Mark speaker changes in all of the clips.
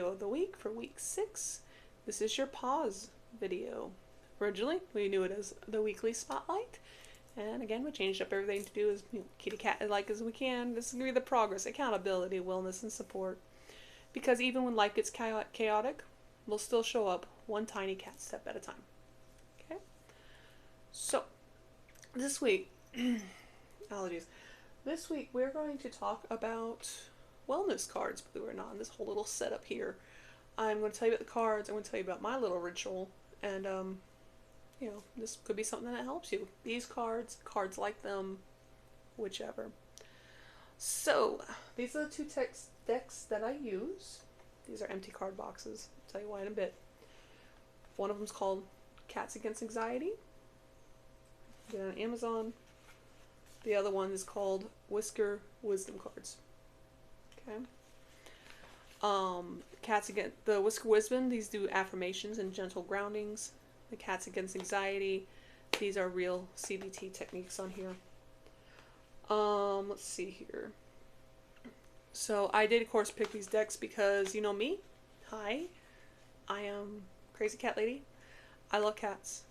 Speaker 1: video of the week for week 6. This is your pause video. Originally, we knew it as the weekly spotlight. And again, we changed up everything to do as kitty cat like as we can. This is going to be the progress, accountability, wellness, and support. Because even when life gets chaotic, we'll still show up one tiny cat step at a time. Okay? So, this week, allergies. This week we're going to talk about wellness cards, believe it or not, in this whole little setup here. I'm going to tell you about the cards, I'm going to tell you about my little ritual, and you know, this could be something that helps you. These cards like them, whichever. So, these are the two decks that I use. These are empty card boxes. I'll tell you why in a bit. One of them is called Cats Against Anxiety. Get it on Amazon. The other one is called Whisker Wisdom cards. Okay. Cats Against the Whisker Wisdom. These do affirmations and gentle groundings. The Cats Against Anxiety. These are real CBT techniques on here. Let's see here. So I did, of course, pick these decks because you know me. Hi, I am Crazy Cat Lady. I love cats,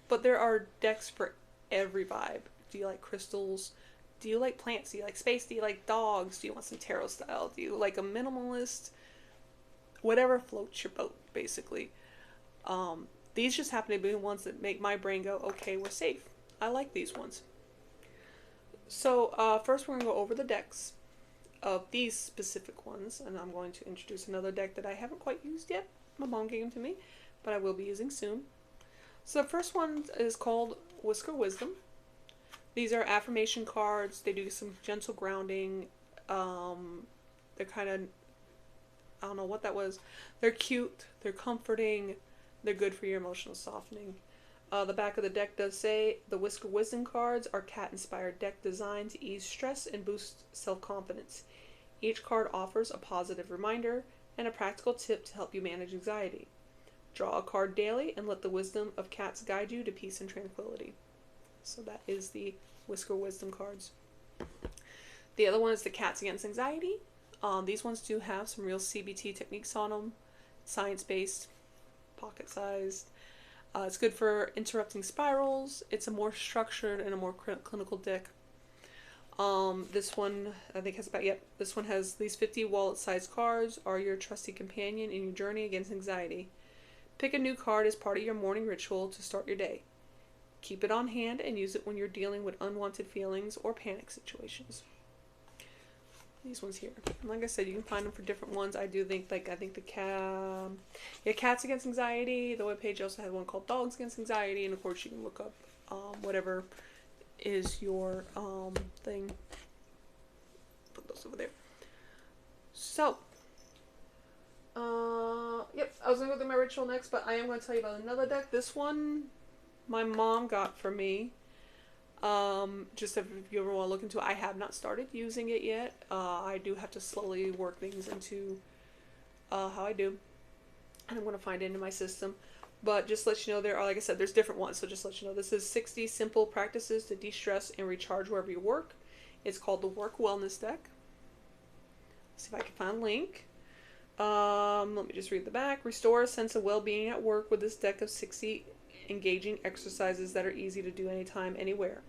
Speaker 1: but there are decks for every vibe. Do you like crystals? Do you like plants? Do you like space? Do you like dogs? Do you want some tarot style? Do you like a minimalist? Whatever floats your boat, basically. These just happen to be the ones that make my brain go, okay, we're safe. I like these ones. So first we're going to go over the decks of these specific ones, and I'm going to introduce another deck that I haven't quite used yet. My mom gave them to me, but I will be using soon. So the first one is called Whisker Wisdom. These are affirmation cards. They do some gentle grounding. They're kind of, I don't know what that was. They're cute. They're comforting. They're good for your emotional softening. The back of the deck does say, the Whisker Wisdom cards are cat-inspired deck designed to ease stress and boost self-confidence. Each card offers a positive reminder and a practical tip to help you manage anxiety. Draw a card daily and let the wisdom of cats guide you to peace and tranquility. So that is the Whisker Wisdom cards. The other one is the Cats Against Anxiety. These ones do have some real CBT techniques on them. Science-based, pocket-sized. It's good for interrupting spirals. It's a more structured and a more clinical deck. This one, I think, has about, this one has these 50 wallet-sized cards are your trusty companion in your journey against anxiety. Pick a new card as part of your morning ritual to start your day. Keep it on hand and use it when you're dealing with unwanted feelings or panic situations. These ones here. And like I said, you can find them for different ones. I do think, I think the Cats Against Anxiety. The webpage also had one called Dogs Against Anxiety. And of course, you can look up whatever is your thing. Put those over there. So, yep, I was going to go through my ritual next, but I am going to tell you about another deck. This one, my mom got for me. Just if you ever want to look into it, I have not started using it yet. I do have to slowly work things into how I do. And I'm going to find it in my system. But just to let you know, there are, like I said, there's different ones. So just to let you know, this is 60 simple practices to de-stress and recharge wherever you work. It's called the Work Wellness Deck. Let's see if I can find a link. Let me just read the back. Restore a sense of well-being at work with this deck of 60 engaging exercises that are easy to do anytime, anywhere.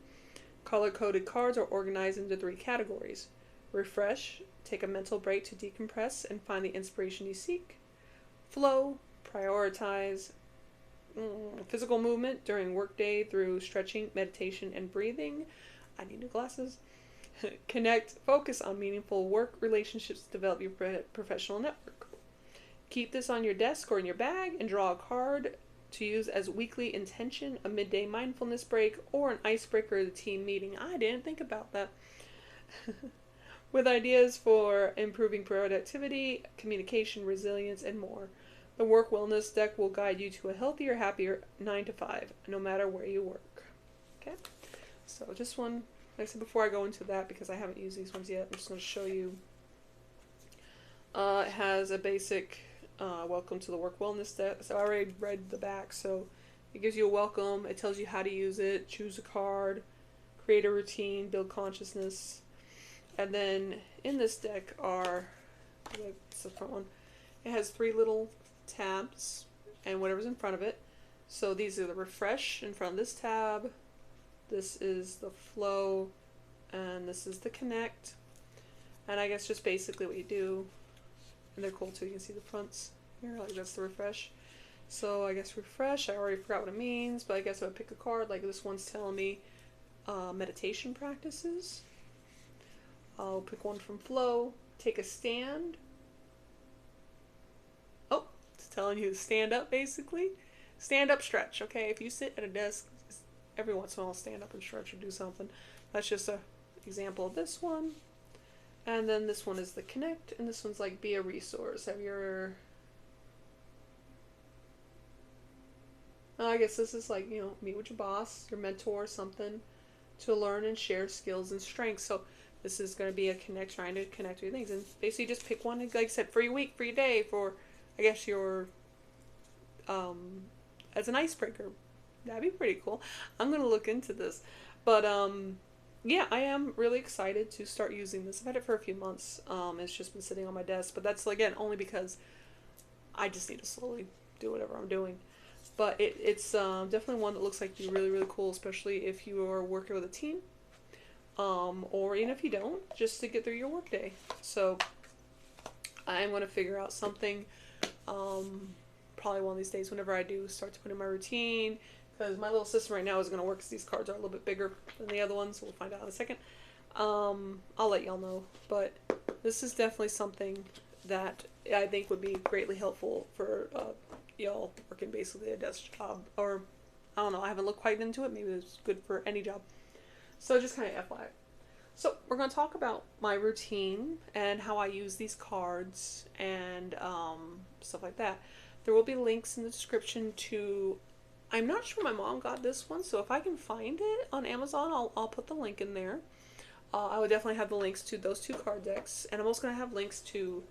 Speaker 1: Color-coded cards are organized into 3 categories. Refresh, take a mental break to decompress and find the inspiration you seek. Flow, prioritize physical movement during workday through stretching, meditation, and breathing. I need new glasses. Connect, focus on meaningful work relationships to develop your professional network. Keep this on your desk or in your bag and draw a card to use as weekly intention, a midday mindfulness break, or an icebreaker at a team meeting. I didn't think about that. With ideas for improving productivity, communication, resilience, and more. The Work Wellness Deck will guide you to a healthier, happier 9 to 5, no matter where you work. Okay? So just one, like I said, before I go into that, because I haven't used these ones yet, I'm just going to show you. It has a basic welcome to the Work Wellness Deck. So I already read the back, so it gives you a welcome. It tells you how to use it, choose a card, create a routine, build consciousness. And then in this deck are, it's the front one, It has 3 little tabs and whatever's in front of it. So these are the refresh in front of this tab. This is the flow, and this is the connect. And I guess just basically what you do, and they're cool too, you can see the fronts here, like that's the refresh. So I guess refresh, I already forgot what it means, but I guess I would pick a card, like this one's telling me meditation practices. I'll pick one from flow, take a stand. Oh, it's telling you to stand up basically. Stand up stretch, okay? If you sit at a desk, every once in a while stand up and stretch or do something. That's just a example of this one. And then this one is the connect, and this one's like be a resource. Have your I guess this is like, you know, meet with your boss, your mentor, something to learn and share skills and strengths. So this is going to be a connect, trying to connect with things. And basically just pick one, like I said, for your week, for your day, for, I guess, your, as an icebreaker. That'd be pretty cool. I'm going to look into this. But, yeah, I am really excited to start using this. I've had it for a few months. It's just been sitting on my desk. But that's, again, only because I just need to slowly do whatever I'm doing. But it's definitely one that looks like be really, really cool, especially if you are working with a team. Or even if you don't, just to get through your workday. So I'm going to figure out something, probably one of these days whenever I do start to put in my routine, because my little system right now is going to work because these cards are a little bit bigger than the other ones. So we'll find out in a second. I'll let y'all know, but this is definitely something that I think would be greatly helpful for y'all working basically a desk job, or I don't know, I haven't looked quite into it. Maybe it's good for any job. So just kind of FYI. So we're going to talk about my routine and how I use these cards and stuff like that. There will be links in the description to, I'm not sure my mom got this one, so if I can find it on Amazon, I'll put the link in there. I would definitely have the links to those 2 card decks, and I'm also going to have links to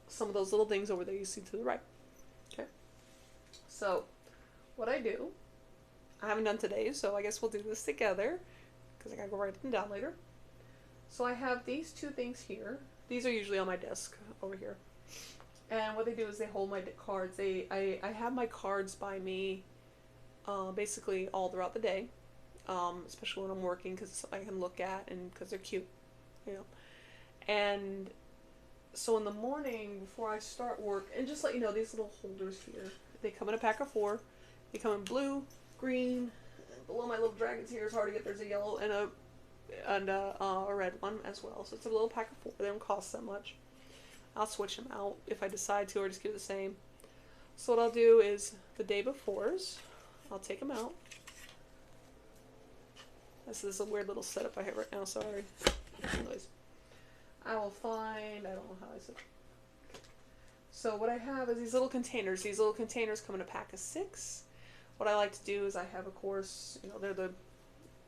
Speaker 1: some of those little things over there you see to the right. Okay. So what I do, I haven't done today, so I guess we'll do this together, because I gotta go write them down later. So I have these 2 things here. These are usually on my desk over here. And what they do is they hold my cards. I have my cards by me basically all throughout the day, especially when I'm working, because I can look at and because they're cute, you know. And so in the morning before I start work, and just let you know, these little holders here, they come in a pack of 4. They come in blue, green. Below my little dragons here is hard to get. There's a yellow and a red one as well. So it's a little pack of 4. They don't cost that much. I'll switch them out if I decide to, or just keep the same. So what I'll do is the day befores, I'll take them out. This is a weird little setup I have right now. Sorry. Anyways, I will find. I don't know how I said. So what I have is these little containers. These little containers come in a pack of 6. What I like to do is I have, of course, you know, they're the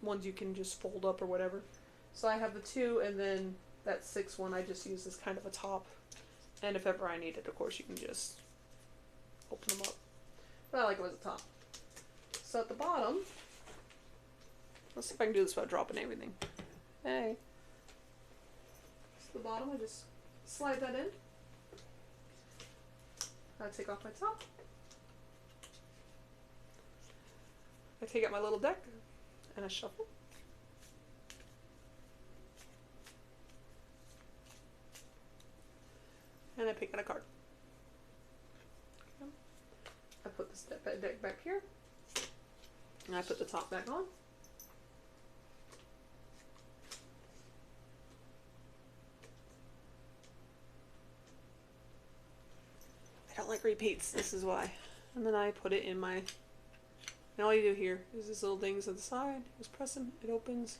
Speaker 1: ones you can just fold up or whatever. So I have the 2, and then that 6th one I just use as kind of a top. And if ever I need it, of course, you can just open them up. But I like it as a top. So at the bottom, let's see if I can do this without dropping everything. Hey. So the bottom, I just slide that in. I take off my top. I take out my little deck and I shuffle. And I pick out a card. Okay. I put this deck back here. And I put the top back on. I don't like repeats, this is why. And then I put it in my, and all you do here is these little things on the side. Just press them, it opens.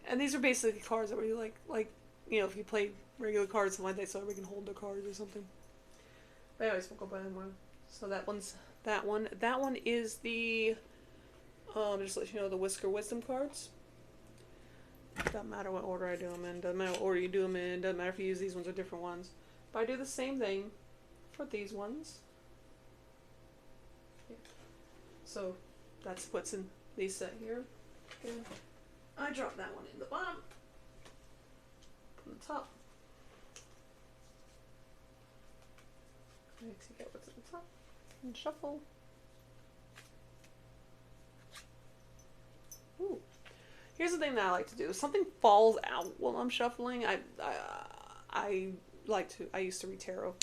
Speaker 1: And these are basically cards that we like, you know, if you play regular cards, something like that, so we can hold the cards or something. But anyways, we'll go by one. So that one's that one. That one is the, just to let you know, the Whisker Wisdom cards. Doesn't matter what order I do them in. Doesn't matter what order you do them in. Doesn't matter if you use these ones or different ones. But I do the same thing for these ones. Yeah. So that's what's in these set here. Okay. I drop that one in the bottom. Put on the top. Okay. take out what's at the top and shuffle. Ooh. Here's the thing that I like to do. If something falls out while I'm shuffling, I used to read tarot.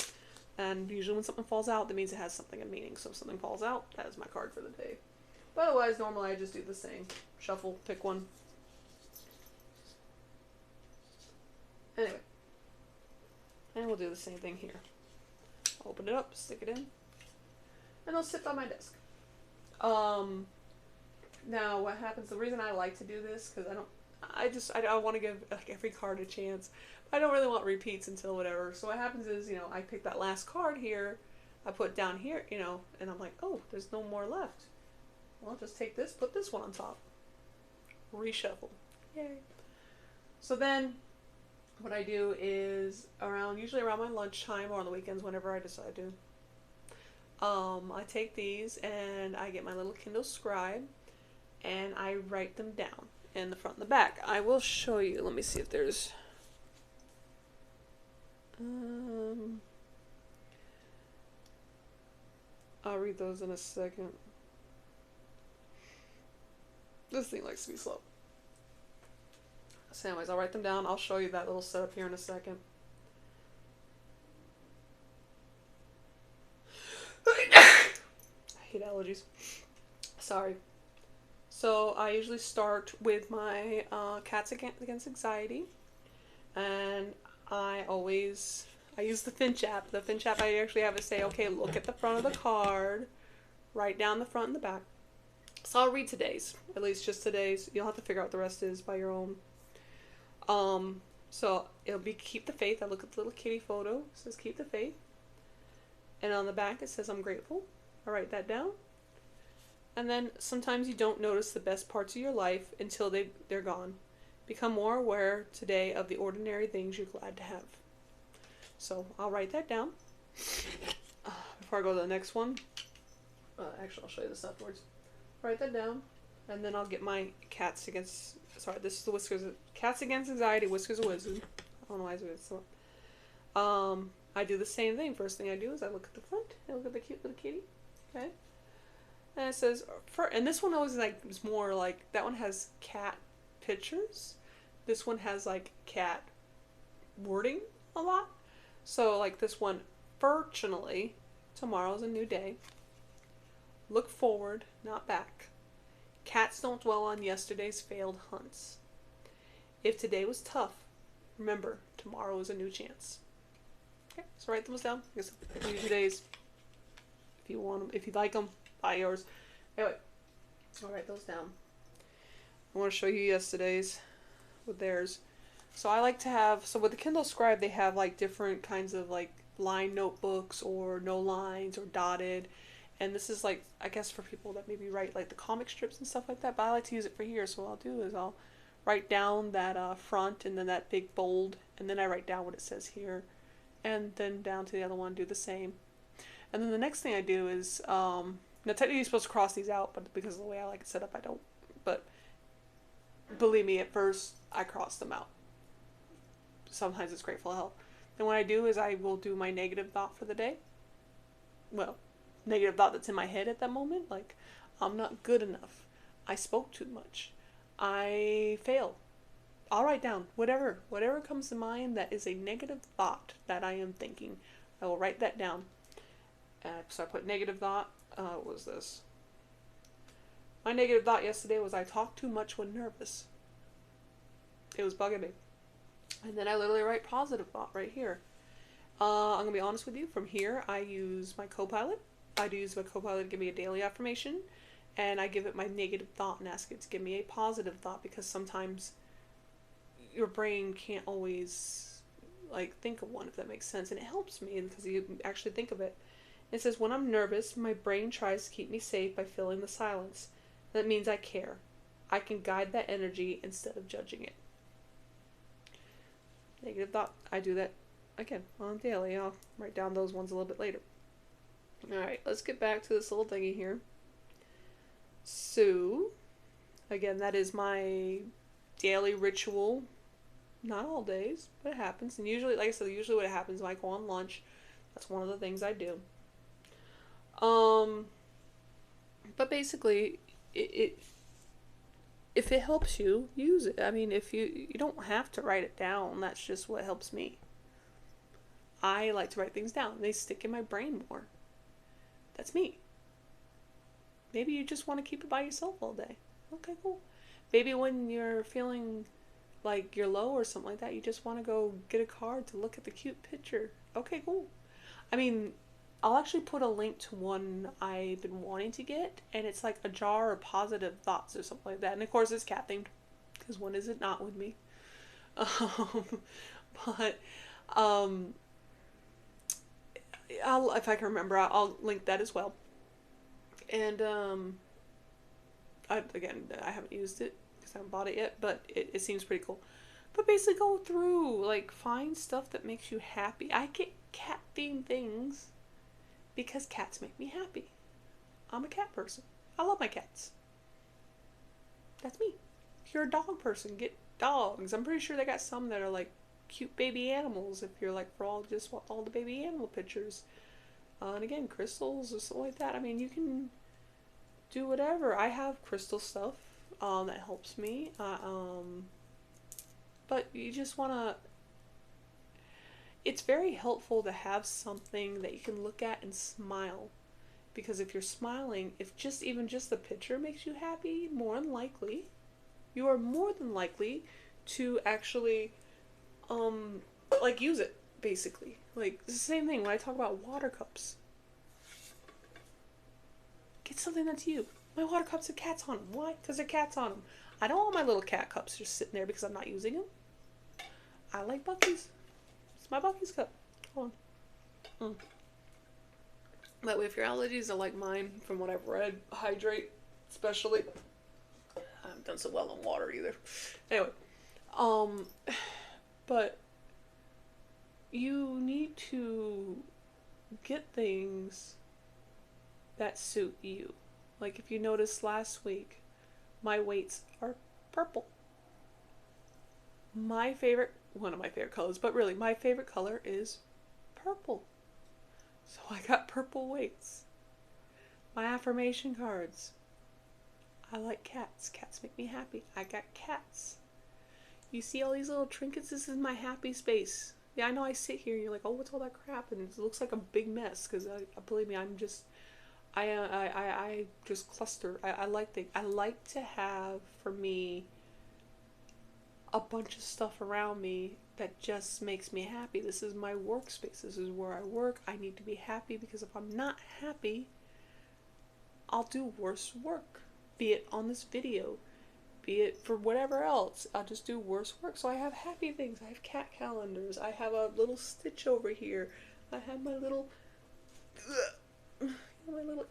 Speaker 1: And usually when something falls out, that means it has something of meaning. So if something falls out, that is my card for the day. But otherwise, normally I just do the same. Shuffle, pick one. Anyway. And we'll do the same thing here. Open it up, stick it in. And it'll sit by my desk. Now what happens, the reason I like to do this, because I want to give like every card a chance. I don't really want repeats until whatever. So what happens is, you know, I pick that last card here, I put it down here, you know, and I'm like, oh, there's no more left. Well, I'll just take this, put this one on top. Reshuffle. Yay. So then what I do is usually around my lunchtime or on the weekends, whenever I decide to, I take these and I get my little Kindle Scribe and I write them down in the front and the back. I will show you. Let me see if there's I'll read those in a second. This thing likes to be slow. So anyways, I'll write them down. I'll show you that little setup here in a second. I hate allergies. Sorry. So I usually start with my Cats Against Anxiety. And I use the Finch app. The Finch app, I actually have it say, okay, look at the front of the card, write down the front and the back. So I'll read today's, at least just today's. You'll have to figure out what the rest is by your own. So it'll be Keep the Faith. I look at the little kitty photo. It says Keep the Faith. And on the back it says I'm grateful. I write that down. And then sometimes you don't notice the best parts of your life until they're gone. Become more aware today of the ordinary things you're glad to have. So I'll write that down. Before I go to the next one. Actually, I'll show you this afterwards. Write that down. And then I'll get my Cats Against Anxiety, Whiskers of Wisdom. I don't know why I said so. I do the same thing. First thing I do is I look at the front. I look at the cute little kitty. Okay. And it says, and this one always is more like, that one has cat pictures. This one has like cat wording a lot. So like this one, fortunately, tomorrow's a new day. Look forward, not back. Cats don't dwell on yesterday's failed hunts. If today was tough, remember, tomorrow is a new chance. Okay, so write those down. I guess I'll use today's. If you want them, if you like them, buy yours. Anyway, I'll write those down. I want to show you yesterday's with theirs. So I like to have, so with the Kindle Scribe, they have like different kinds of like line notebooks or no lines or dotted. And this is like, I guess for people that maybe write like the comic strips and stuff like that, but I like to use it for here. So what I'll do is I'll write down that front and then that big bold, and then I write down what it says here. And then down to the other one, do the same. And then the next thing I do is, now technically you're supposed to cross these out, but because of the way I like it set up, I don't. But believe me, at first I cross them out. Sometimes it's grateful hell. Then what I do is I will do my negative thought for the day. Well, negative thought that's in my head at that moment, like, I'm not good enough. I spoke too much. I failed. I'll write down whatever comes to mind that is a negative thought that I am thinking. I will write that down. So I put negative thought. What was this? My negative thought yesterday was I talked too much when nervous. It was bugging me. And then I literally write positive thought right here. I'm going to be honest with you. From here, I use my Copilot. I do use my Copilot to give me a daily affirmation. And I give it my negative thought and ask it to give me a positive thought, because sometimes your brain can't always like think of one, if that makes sense. And it helps me because you actually think of it. It says, when I'm nervous, my brain tries to keep me safe by filling the silence. That means I care. I can guide that energy instead of judging it. Negative thought. I do that again on daily. I'll write down those ones a little bit later. Alright, let's get back to this little thingy here. So, again, that is my daily ritual. Not all days, but it happens. And usually, like I said, usually what happens when I go on lunch, that's one of the things I do. Um, but basically, it if it helps you, use it. I mean, if you don't have to write it down. That's just what helps me. I like to write things down. They stick in my brain more. That's me. Maybe you just want to keep it by yourself all day. Okay, cool. Maybe when you're feeling like you're low or something like that, you just want to go get a card to look at the cute picture. Okay, cool. I mean, I'll actually put a link to one I've been wanting to get, and it's like a jar of positive thoughts or something like that. And of course, it's cat themed, because when is it not with me? Um, but um, if I can remember, I'll link that as well. And I haven't used it because I haven't bought it yet, but it seems pretty cool. But basically, go through, like, find stuff that makes you happy. I get cat themed things because cats make me happy. I'm a cat person. I love my cats. That's me. If you're a dog person, get dogs. I'm pretty sure they got some that are like cute baby animals. If you're like for all the baby animal pictures, and again, crystals or something like that. I mean, you can do whatever. I have crystal stuff that helps me. But you just wanna. It's very helpful to have something that you can look at and smile. Because if you're smiling, if just even just the picture makes you happy, more than likely, you are more than likely to actually like use it, basically. Like it's the same thing when I talk about water cups. Get something that's you. My water cups have cats on them. Why? Because they're cats on them. I don't want my little cat cups just sitting there because I'm not using them. I like Bucky's. It's my Bucky's cup. Hold on. That way, if your allergies are like mine, from what I've read, hydrate, especially. I haven't done so well on water either. Anyway, but you need to get things that suit you. Like if you noticed last week, my weights are purple. One of my favorite colors, but really my favorite color is purple. So I got purple weights. My affirmation cards. I like cats. Cats make me happy. I got cats. You see all these little trinkets? This is my happy space. Yeah, I know I sit here and you're like, oh, what's all that crap? And it looks like a big mess because believe me, I'm just, I just cluster. I like things. I like to have, for me, a bunch of stuff around me that just makes me happy. This is my workspace. This is where I work. I need to be happy because if I'm not happy, I'll do worse work. Be it on this video, be it for whatever else. I'll just do worse work. So I have happy things. I have cat calendars. I have a little stitch over here. I have my little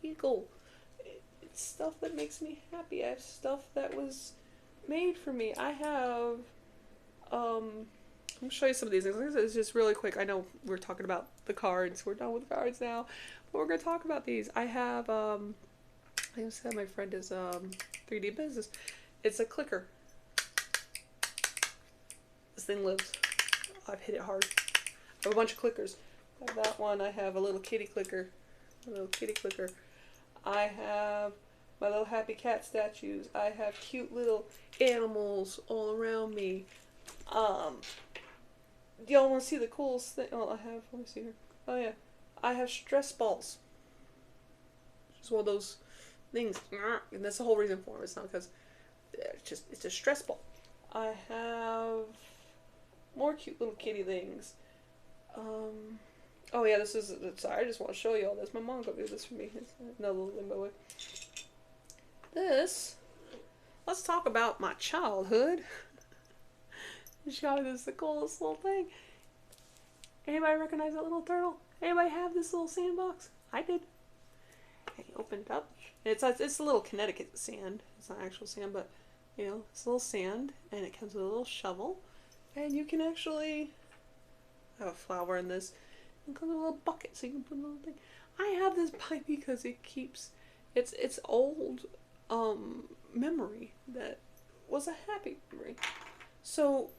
Speaker 1: eagle. It's stuff that makes me happy. I have stuff that was made for me. I have I'm gonna show you some of these things. It's just really quick. I know we're talking about the cards. We're done with the cards now, but we're gonna talk about these. I have like I said, my friend is 3D Business. It's a clicker. This thing lives. I've hit it hard. I have a bunch of clickers. I have that one. I have a little kitty clicker. I have my little happy cat statues. I have cute little animals all around me. Y'all want to see the coolest thing? Oh, let me see here. Oh yeah, I have stress balls. It's one of those things, and that's the whole reason for it. It's not because it's a stress ball. I have more cute little kitty things. Oh yeah, sorry, I just want to show you all this. My mom got me this for me. It's another little thing, by the way. Let's talk about my childhood. She got me this, the coolest little thing. Anybody recognize that little turtle? Anybody have this little sandbox? I did. And you open it up. It's a little Connecticut sand. It's not actual sand, but it's a little sand, and it comes with a little shovel, and you can actually have a flower in this. And comes with a little bucket, so you can put a little thing. I have this pipe because it keeps it's old memory that was a happy memory. So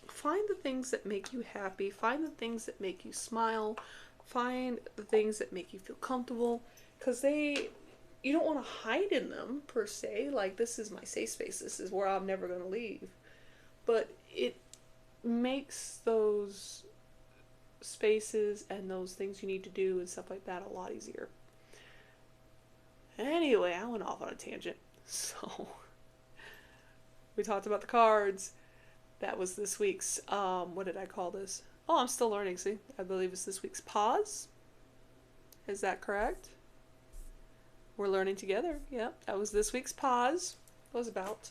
Speaker 1: find the things that make you happy. Find the things that make you smile. Find the things that make you feel comfortable. because you don't want to hide in them per se. Like, this is my safe space. This is where I'm never going to leave. But it makes those spaces and those things you need to do and stuff like that a lot easier. Anyway, I went off on a tangent. So, we talked about the cards. That was this week's, what did I call this? Oh, I'm still learning, see? I believe it's this week's pause. Is that correct? We're learning together. Yep, that was this week's pause. It was about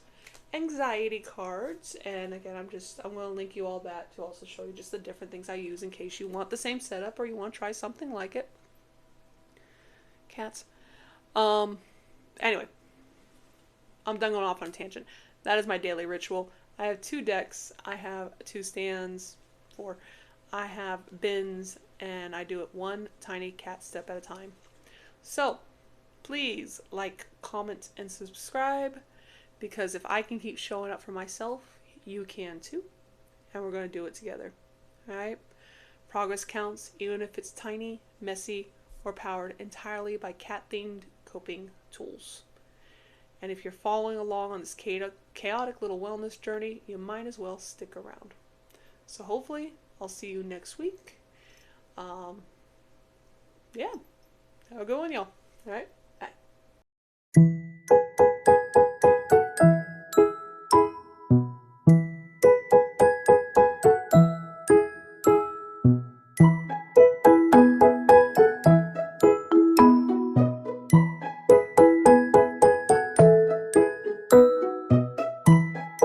Speaker 1: anxiety cards. And again, I'm going to link you all that to also show you just the different things I use in case you want the same setup or you want to try something like it. Cats. Anyway, I'm done going off on a tangent. That is my daily ritual. I have 2 decks. I have 2 stands. 4. I have bins, and I do it one tiny cat step at a time. So, please like, comment, and subscribe, because if I can keep showing up for myself, you can too. And we're going to do it together. Alright? Progress counts, even if it's tiny, messy, or powered entirely by cat-themed coping tools. And if you're following along on this chaotic little wellness journey, you might as well stick around. So hopefully, I'll see you next week. Yeah. Have a good one, y'all. All right?